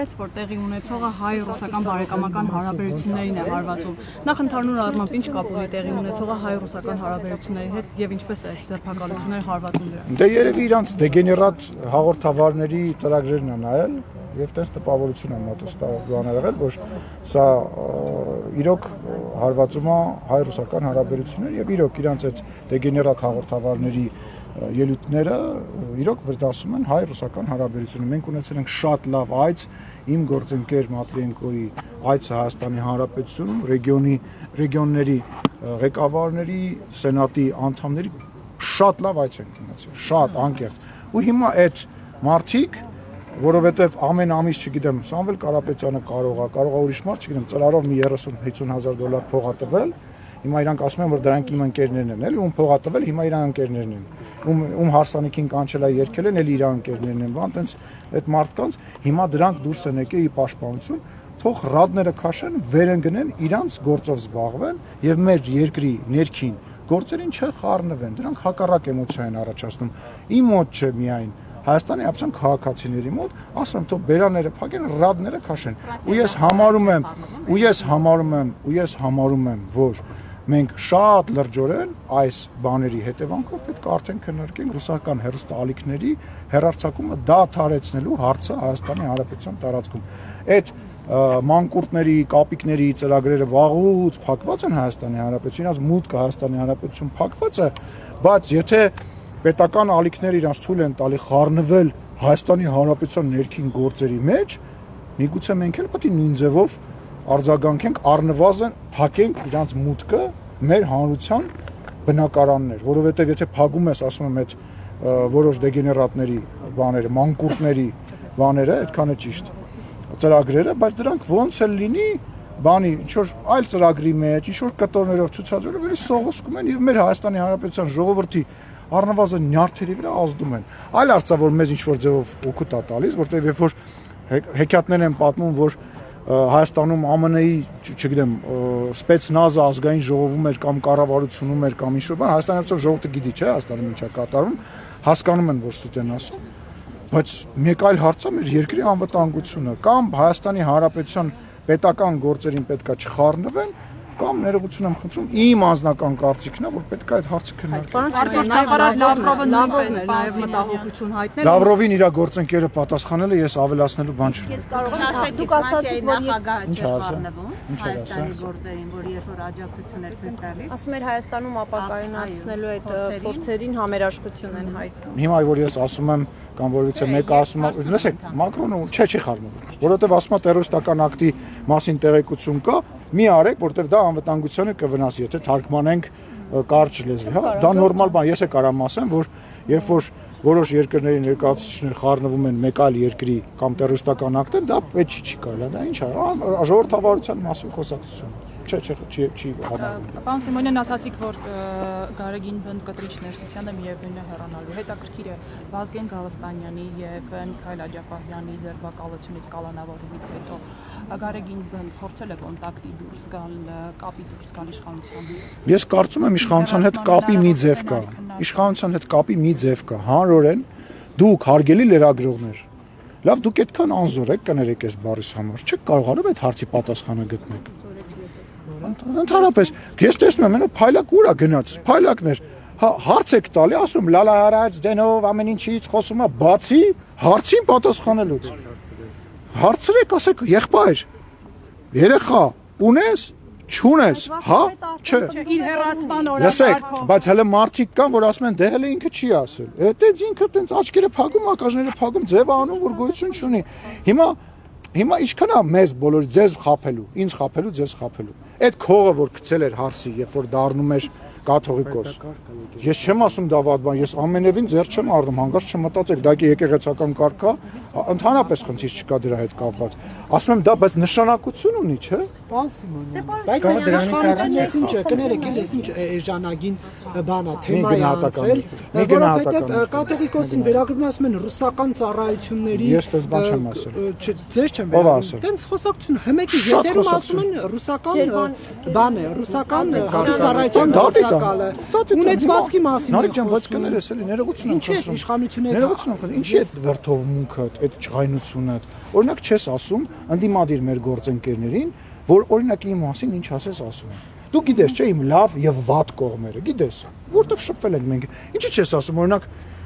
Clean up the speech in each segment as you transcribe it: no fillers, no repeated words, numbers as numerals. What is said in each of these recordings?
հայտարարեց, որ տեղի ունեցողը հայ-ռուսական բարեկամական հարաբերություններին է հարվածում։ Նախ ընդհանուր առմամբ ինչ կապ ունի տեղի ունեցողը հայ-ռուսական հարաբերությունների հետ եւ ինչպես է այս ձերբակալությունները հարվածում դրանց։ Դե երևի իրանց դեգեներատ հաղորդավարների ծրագրերն են նայել եւ տես տպավորություն եմ մոտստավան եղել, որ սա իրոք հարվածում է հայ-ռուսական հարաբերություններ եւ իրոք իրանց այդ դեգեներատ հաղորդավարների ելույթները իրոք վրդասում են հայ-ռուսական հարաբերությունները։ Մենք ունեցել ենք շատ լավ այց իմ գործընկեր Մատվիենկոյի այցը Հայաստանի Հանրապետությունում, ռեգիոնների ղեկավարների, սենատի անդամների շատ լավ այց ենք ունեցել, շատ անկեղծ։ Ու հիմա այդ մարդիկ, որովհետև ամեն ամիս, չգիտեմ, Սամվել Կարապետյանը կարող է ուրիշ մարդ, չգիտեմ, ծրարով մի 30-50,000 $փող է տվել, հիմա իրանք ասում են, որ դրանք իմ ընկերներն են, էլի ում փող է տվել, հիմա իրան ընկերներն են, ում հարսանիքին կանչել է երկել են, էլի իրան ընկերներն են, բան տենց այդ մարդկանց հիմա դրանք դուրս են եկել ի պաշտպանություն, թող ռադները քաշեն, վերընկնեն, իրանց գործով զբաղվեն եւ մեր երկրի ներքին գործերին չխառնվեն, դրանք հակառակ էմոցիա են առաջացնում։ Իմ մոտ չէ միայն Հայաստանի Հանրապետության քաղաքացիների մոտ, ասում եմ, թող բերաները փակեն, ռադները քաշեն։ Ու ես համարում եմ, որ մենք շատ լրջորեն այս բաների հետևանքով պետք է արդեն քննարկենք ռուսական հեռուստաալիքների հեռարձակումը դադարեցնելու հարցը Հայաստանի Հանրապետության տարածքում։ Այդ մանկուրտների, կապիկների ծրագրերը վաղուց փակված են Հայաստանի Հանրապետության, իրաց մուտքը Հայաստանի Հանրապետություն փակված է, բայց եթե պետական ալիքները իրանց թույլ են տալի խառնվել Հայաստանի Հանրապետության ներքին գործերի մեջ, միգուցե մենք էլ պետք է նույն ձևով արձագանքենք, առնվազն փակենք իրանց մուտքը մեր հանրության բնակարաններ, որովհետև եթե փակում ես, ասում եմ, այդ որոշ դեգեներատների բաները, մանկուրտների բաները, այդքան է ճիշտ ծրագրերը, բայց դրանք ոնց էլ լինի, բանի ինչ-որ այլ ծրագրի մեջ, ինչ-որ կտորներով ցուցադրելով, էլի սողոսկում են եւ մեր Հայաստանի Հանրապետության ժողովրդի առնվազն նյարդերի վրա ազդում են։ Այլ արծա, որ մեզ ինչ-որ ձևով օգուտ է տալիս, որտեղ երբ որ հեքիաթներ են պատմում, որ Հայաստանում ԱՄՆ-ի, չգիտեմ, սպեցնազը ազգային ժողովում էր կամ կառավարությունում էր կամ ինչ-որ բան, Հայաստանի Հանրապետության ժողովուրդը գիտի, չէ, Հայաստանում ինչ է կատարվում, հասկանում են, որ սուտ են ասում, բայց մեկ այլ հարց է մեր երկրի անվտանգությունը, կամ Հայաստանի Հանրապետության պետական գործերին պետք է չխառնվեն, կամ ներողություն եմ խնդրում, իմ անձնական կարծիքն է, որ պետք է այդ հարցը քննարկել։ Լավրովին իր գործընկերը պատասխանել է, ես ավելացնելու բան չունեմ։ Դուք ասացիք, որ նախագահը չխառնվում Հայաստանի գործերին, որ երբ որ աջակցություններ ցույց տալիս։ Ասում էր Հայաստանում ապակայունացնելու այդ փորձերին համերաշխություն են հայտնում։ Հիմա որ ես ասում եմ կամ որից մեկը ասում է, լսեք, Մակրոնը չի խառնվում, որովհետև ասում է տերորիստական ակտի մասին տեղեկություն կա, մի արեք, որովհետև դա անվտանգությանը կվնասի, եթե թարգմանենք կարճ լեզվի, հա, դա նորմալ բան, ես կարամ ասեմ, որ երբ որ որոշ երկրների ներկայացուցիչներ խառնվում են մեկ այլ երկրի կամ տերորիստական ակտին, դա պետք չի կարելի, դա ինչ է, ժողովրդավարության մասին խոսակցություն։ Չի համարվում։ Պարոն Սիմոնյան, ասացիք, որ Գարեգին բնդ կտրիչ Ներսիսյանը միևնույն է հեռանալու։ Հետաքրքիր է Վազգեն Գալստանյանի եւ Միքայել Աջապահյանի ձերբակալությունից կալանավորումից հետո Գարեգին բնդ փորձել է կոնտակտի դուրս գալ, կապի դուրս գալ իշխանության հետ։ Ես կարծում եմ իշխանության հետ կապի մի ձև կա։ Իշխանության հետ կապի մի ձև կա։ Հանրորեն դուք հարգելի լրագրողներ, լավ դուք այդքան անզոր եք կներեք այս բառիս համար։ Չեք կարողանում այդ հարցի պատասխանը գտնեք։ Ընդհանրապես, ես տեսնում եմ, փայլակ ուր է գնաց, փայլակներ, հարց եք տալի, ասում լալա հարաճ դենով ամեն ինչից խոսում է, բացի հարցին պատասխանելուց։ Հարցրեք, ասեք, եղբայր, երեխա, ունես, չունես, հա, չէ։ Իր հեռացման օրը Լսեք, բայց հələ մարդիկ կան, որ ասում են, դե հələ ինքը չի ասել։ Այդտենց ինքը տենց աչքերը փակում, ակաժները փակում, ձևը անում, որ գոյություն չունի։ Հիմա ինչքան է մեզ բոլորի ձեզ խափելու, ինձ խափելու, ձեզ խափելու։ Այդ քողը, որ գցել էր հարսի, երբ որ դառնում էր կաթողիկոս։ Ես չեմ ասում դա վատ բան, ես ամենևին ձեռ չեմ առնում, հանկարծ չմտածեք, դա եկեղեցական կարգ է, ընդհանրապես խնդիր չկա դրա հետ կապված։ Ասում եմ դա, բայց նշանակություն ունի, չէ՞։ Պարոն Սիմոնյան, բայց այս իշխանությունից ինչ է, կներեք, այս ինչ էժանագին բան է, թեմա է անցել, որովհետև կաթողիկոսին վերագրվում ասում են ռուսական ծառայությունների։ Ես պես բան չեմ ասել։ Ձեզ չեմ վերագրում։ Տենց խոսակցություն, հմեկի հետերում ասում են ռուսական բան է, ռուսական ծառայության դատի շնորհակալ է։ Ունեցվածքի մասին։ Նարեկ ջան, բայց կներես էլի, ներողություն եմ խնդրում։ Ինչ է իշխանությունը։ Ներողություն եմ խնդրում։ Ինչի՞ է վրթովմունքդ, այդ ջղայնությունը։ Օրինակ չես ասում, ընդդիմադիր մեր գործընկերներին, որ օրինակ իմ մասին ինչ ասես ասում են։ Դու գիտես, չէ՞, իմ լավ եւ վատ կողմերը, գիտես։ Որտեվ շփվել ենք մենք։ Ինչի՞ չես ասում, օրինակ,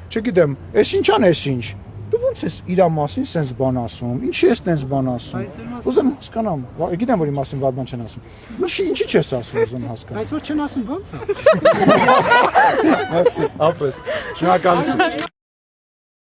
չգիտեմ, էս ինչան էս ինչ։ Դու ո՞նց ես իր մասին սենց բան ասում։ Ինչի՞ ես տենց բան ասում։ Ուզեմ հասկանամ, գիտեմ, որ իմ մասին վատ բան չեն ասում։ Ինչի՞ չես ասում, ուզում հասկանամ։ Բայց որ չեն ասում ո՞նց է։ Ապրես։ Շնորհակալություն։